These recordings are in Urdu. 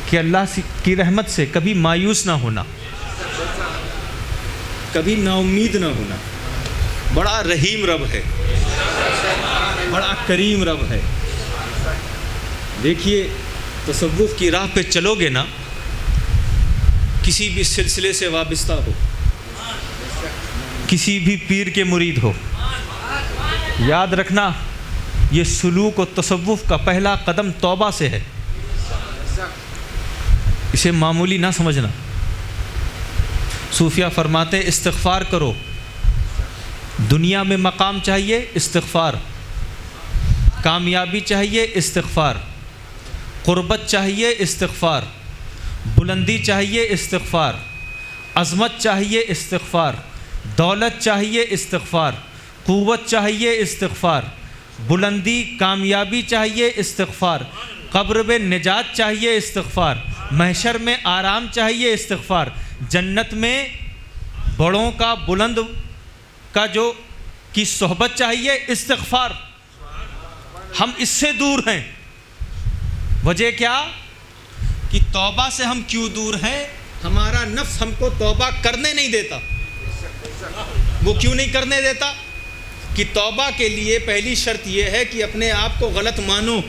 کہ اللہ کی رحمت سے کبھی مایوس نہ ہونا، کبھی نا امید نہ ہونا۔ بڑا رحیم رب ہے، بڑا کریم رب ہے۔ دیکھیے تصوف کی راہ پہ چلو گے نا، کسی بھی سلسلے سے وابستہ ہو، کسی بھی پیر کے مرید ہو، یاد رکھنا یہ سلوک و تصوف کا پہلا قدم توبہ سے ہے، اسے معمولی نہ سمجھنا۔ صوفیہ فرماتے ہیں استغفار کرو، دنیا میں مقام چاہیے استغفار، کامیابی چاہیے استغفار، قربت چاہیے استغفار، بلندی چاہیے استغفار، عظمت چاہیے استغفار، دولت چاہیے استغفار، قوت چاہیے استغفار، بلندی کامیابی چاہیے استغفار، قبر میں نجات چاہیے استغفار، محشر میں آرام چاہیے استغفار، جنت میں بڑوں کا بلند کا جو کی صحبت چاہیے استغفار۔ ہم اس سے دور ہیں، وجہ کیا کہ توبہ سے ہم کیوں دور ہیں؟ ہمارا نفس ہم کو توبہ کرنے نہیں دیتا۔ وہ کیوں نہیں کرنے دیتا؟ کہ توبہ کے لیے پہلی شرط یہ ہے کہ اپنے آپ کو غلط مانو،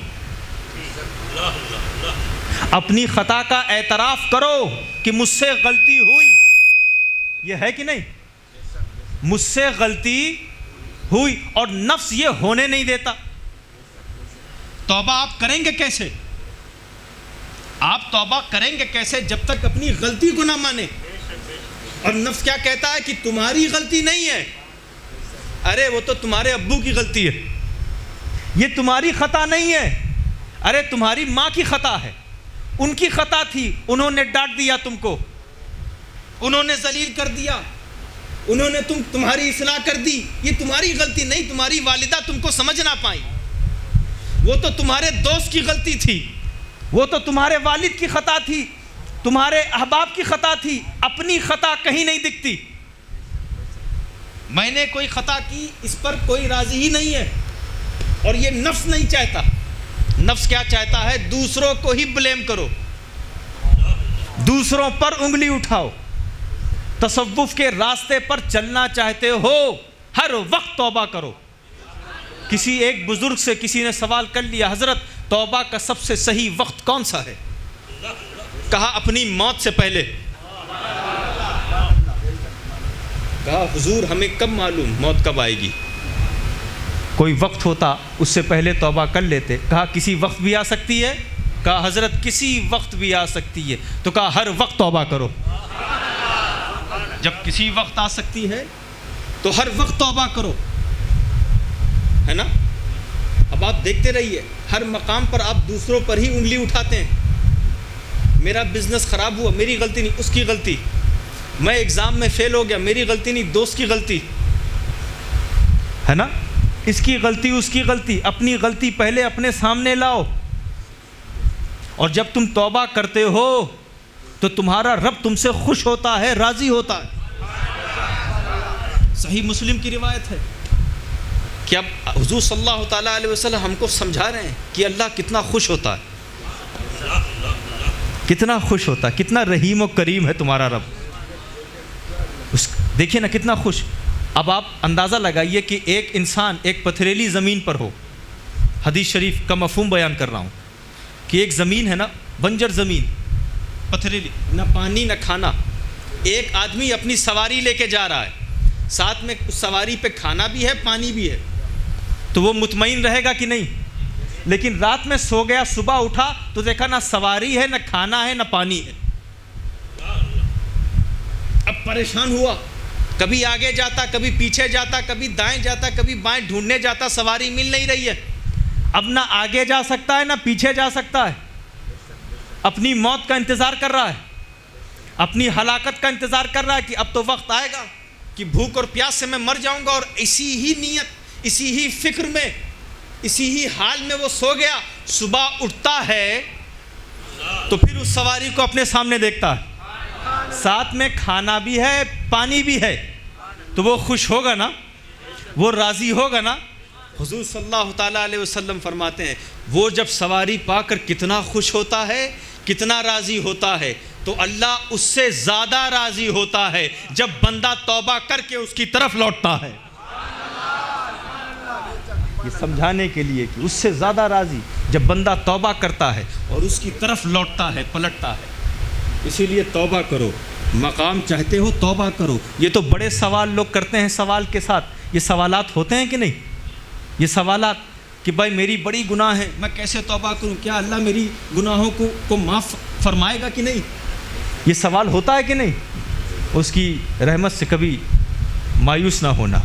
اپنی خطا کا اعتراف کرو کہ مجھ سے غلطی ہوئی، یہ ہے کہ نہیں؟ مجھ سے غلطی ہوئی، اور نفس یہ ہونے نہیں دیتا۔ توبہ آپ کریں گے کیسے؟ آپ توبہ کریں گے کیسے جب تک اپنی غلطی کو نہ مانیں؟ اور نفس کیا کہتا ہے کہ تمہاری غلطی نہیں ہے، ارے وہ تو تمہارے ابو کی غلطی ہے، یہ تمہاری خطا نہیں ہے، ارے تمہاری ماں کی خطا ہے، ان کی خطا تھی، انہوں نے ڈانٹ دیا تم کو، انہوں نے ذلیل کر دیا، انہوں نے تمہاری اصلاح کر دی، یہ تمہاری غلطی نہیں، تمہاری والدہ تم کو سمجھ نہ پائی، وہ تو تمہارے دوست کی غلطی تھی، وہ تو تمہارے والد کی خطا تھی، تمہارے احباب کی خطا تھی، اپنی خطا کہیں نہیں دکھتی۔ میں نے کوئی خطا کی، اس پر کوئی راضی ہی نہیں ہے، اور یہ نفس نہیں چاہتا۔ نفس کیا چاہتا ہے؟ دوسروں کو ہی بلیم کرو، دوسروں پر انگلی اٹھاؤ۔ تصوف کے راستے پر چلنا چاہتے ہو، ہر وقت توبہ کرو۔ کسی ایک بزرگ سے کسی نے سوال کر لیا، حضرت توبہ کا سب سے صحیح وقت کون سا ہے؟ کہا اپنی موت سے پہلے۔ کہا حضور ہمیں کب معلوم موت کب آئے گی؟ کوئی وقت ہوتا اس سے پہلے توبہ کر لیتے۔ کہا کسی وقت بھی آ سکتی ہے؟ کہا حضرت کسی وقت بھی آ سکتی ہے۔ تو کہا ہر وقت توبہ کرو۔ جب کسی وقت آ سکتی ہے تو ہر وقت توبہ کرو، ہے نا؟ اب آپ دیکھتے رہیے، ہر مقام پر آپ دوسروں پر ہی انگلی اٹھاتے ہیں۔ میرا بزنس خراب ہوا، میری غلطی نہیں، اس کی غلطی۔ میں ایگزام میں فیل ہو گیا، میری غلطی نہیں، دوست کی غلطی، ہے نا؟ اس کی غلطی، اس کی غلطی۔ اپنی غلطی پہلے اپنے سامنے لاؤ، اور جب تم توبہ کرتے ہو تو تمہارا رب تم سے خوش ہوتا ہے، راضی ہوتا ہے۔ صحیح مسلم کی روایت ہے کہ اب حضور صلی اللہ تعالیٰ علیہ وسلم ہم کو سمجھا رہے ہیں کہ اللہ کتنا خوش ہوتا ہے، کتنا خوش ہوتا ہے، کتنا رحیم و کریم ہے تمہارا رب۔ دیکھیے نا کتنا خوش۔ اب آپ اندازہ لگائیے کہ ایک انسان ایک پتھریلی زمین پر ہو، حدیث شریف کا مفہوم بیان کر رہا ہوں کہ ایک زمین ہے نا، بنجر زمین، پتھریلی، نہ پانی نہ کھانا۔ ایک آدمی اپنی سواری لے کے جا رہا ہے، ساتھ میں اس سواری پہ کھانا بھی ہے، پانی بھی ہے، تو وہ مطمئن رہے گا کہ نہیں؟ لیکن رات میں سو گیا، صبح اٹھا تو دیکھا نہ سواری ہے، نہ کھانا ہے، نہ پانی ہے۔ اب پریشان ہوا، کبھی آگے جاتا، کبھی پیچھے جاتا، کبھی دائیں جاتا، کبھی بائیں ڈھونڈنے جاتا، سواری مل نہیں رہی ہے۔ اب نہ آگے جا سکتا ہے نہ پیچھے جا سکتا ہے، اپنی موت کا انتظار کر رہا ہے، اپنی ہلاکت کا انتظار کر رہا ہے کہ اب تو وقت آئے گا کہ بھوک اور پیاس سے میں مر جاؤں گا۔ اور اسی ہی نیت، اسی ہی فکر میں، اسی ہی حال میں وہ سو گیا۔ صبح اٹھتا ہے تو پھر اس سواری کو اپنے سامنے دیکھتا ہے، ساتھ میں کھانا بھی ہے، پانی بھی ہے، تو وہ خوش ہوگا نا، وہ راضی ہوگا نا۔ حضور صلی اللہ تعالیٰ علیہ وسلم فرماتے ہیں وہ جب سواری پا کر کتنا خوش ہوتا ہے کتنا راضی ہوتا ہے؟ تو اللہ اس سے زیادہ راضی ہوتا ہے جب بندہ توبہ کر کے اس کی طرف لوٹتا ہے۔ یہ سمجھانے کے لیے کہ اس سے زیادہ راضی جب بندہ توبہ کرتا ہے اور اس کی طرف لوٹتا ہے، پلٹتا ہے۔ اسی لیے توبہ کرو، مقام چاہتے ہو توبہ کرو۔ یہ تو بڑے سوال لوگ کرتے ہیں، سوال کے ساتھ یہ سوالات ہوتے ہیں کہ نہیں؟ یہ سوالات کہ بھائی میری بڑی گناہ ہے، میں کیسے توبہ کروں؟ کیا اللہ میری گناہوں کو معاف فرمائے گا کہ نہیں؟ یہ سوال ہوتا ہے کہ نہیں؟ اس کی رحمت سے کبھی مایوس نہ ہونا،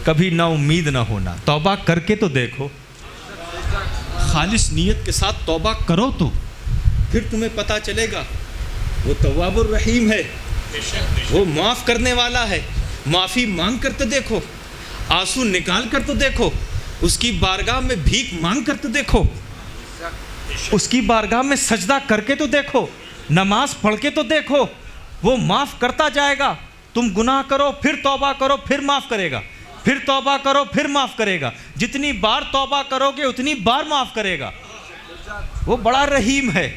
کبھی نا امید نہ ہونا۔ توبہ کر کے تو دیکھو، خالص نیت کے ساتھ توبہ کرو تو پھر تمہیں پتہ چلے گا وہ تواب الرحیم ہے، وہ معاف کرنے والا ہے۔ معافی مانگ کر تو دیکھو، آنسو نکال کر تو دیکھو، اس کی بارگاہ میں بھیک مانگ کر تو دیکھو، اس کی بارگاہ میں سجدہ کر کے تو دیکھو، نماز پڑھ کے تو دیکھو، وہ معاف کرتا جائے گا۔ تم گناہ کرو پھر توبہ کرو پھر معاف کرے گا، پھر توبہ کرو پھر معاف کرے گا۔ جتنی بار توبہ کرو گے اتنی بار معاف کرے گا۔ وہ بڑا رحیم ہے،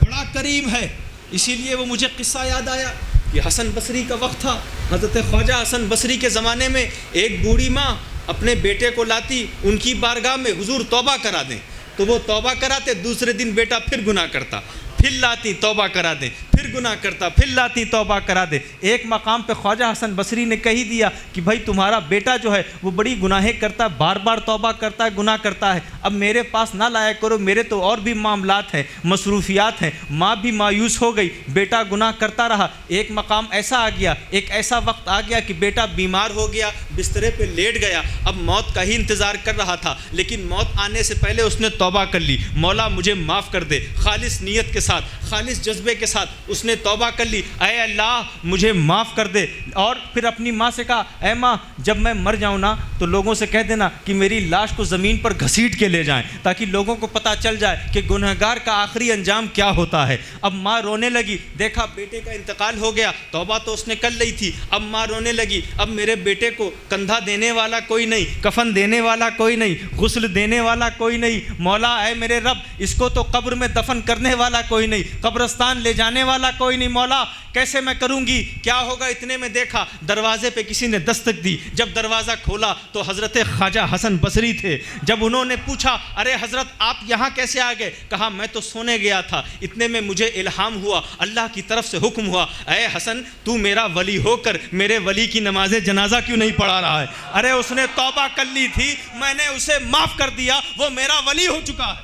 بڑا کریم ہے۔ اسی لیے وہ مجھے قصہ یاد آیا کہ حسن بصری کا وقت تھا، حضرت خواجہ حسن بصری کے زمانے میں ایک بوڑھی ماں اپنے بیٹے کو لاتی ان کی بارگاہ میں، حضور توبہ کرا دیں، تو وہ توبہ کراتے، دوسرے دن بیٹا پھر گناہ کرتا، پھر لاتی توبہ کرا دیں، پھر گناہ کرتا، پھر لاتی توبہ کرا دے۔ ایک مقام پہ خواجہ حسن بصری نے کہی دیا کہ بھائی تمہارا بیٹا جو ہے وہ بڑی گناہیں کرتا ہے، بار بار توبہ کرتا ہے، گناہ کرتا ہے، اب میرے پاس نہ لایا کرو، میرے تو اور بھی معاملات ہیں، مصروفیات ہیں۔ ماں بھی مایوس ہو گئی، بیٹا گناہ کرتا رہا۔ ایک مقام ایسا آ گیا، ایک ایسا وقت آ گیا کہ بیٹا بیمار ہو گیا، بسترے پہ لیٹ گیا، اب موت کا ہی انتظار کر رہا تھا، لیکن موت آنے سے پہلے اس نے توبہ کر لی، مولا مجھے معاف کر دے۔ خالص نیت کے ساتھ، خالص جذبے کے ساتھ اس نے توبہ کر لی، اے اللہ مجھے معاف کر دے۔ اور پھر اپنی ماں سے کہا، اے ماں جب میں مر جاؤں نا تو لوگوں سے کہہ دینا کہ میری لاش کو زمین پر گھسیٹ کے لے جائیں، تاکہ لوگوں کو پتہ چل جائے کہ گنہگار کا آخری انجام کیا ہوتا ہے۔ اب ماں رونے لگی، دیکھا بیٹے کا انتقال ہو گیا، توبہ تو اس نے کر لی تھی، اب ماں رونے لگی، اب میرے بیٹے کو کندھا دینے والا کوئی نہیں، کفن دینے والا کوئی نہیں، غسل دینے والا کوئی نہیں، مولا اے میرے رب اس کو تو قبر میں دفن کرنے والا کوئی نہیں، قبرستان لے جانے والا کوئی نہیں، مولا کیسے میں کروں گی، کیا ہوگا؟ اتنے میں دیکھا دروازے پہ کسی نے دستک دی، جب دروازہ کھولا تو حضرت خواجہ حسن بصری تھے۔ جب انہوں نے پوچھا، ارے حضرت آپ یہاں کیسے آ گئے؟ کہا میں تو سونے گیا تھا، اتنے میں مجھے الہام ہوا، اللہ کی طرف سے حکم ہوا، اے حسن تو میرا ولی ہو کر میرے ولی کی نماز جنازہ کیوں نہیں پڑھا رہا ہے؟ ارے اس نے توبہ کر لی تھی، میں نے اسے معاف کر دیا، وہ میرا ولی ہو چکا ہے۔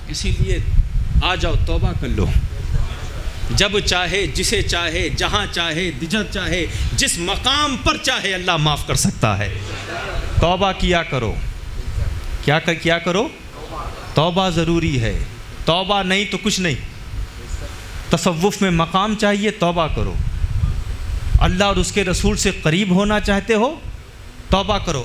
اسی لیے آ جاؤ توبہ کر لو، جب چاہے، جسے چاہے، جہاں چاہے، جب چاہے، جس مقام پر چاہے اللہ معاف کر سکتا ہے۔ توبہ کیا کرو، کیا کرو؟ توبہ ضروری ہے، توبہ نہیں تو کچھ نہیں۔ تصوف میں مقام چاہیے، توبہ کرو۔ اللہ اور اس کے رسول سے قریب ہونا چاہتے ہو، توبہ کرو۔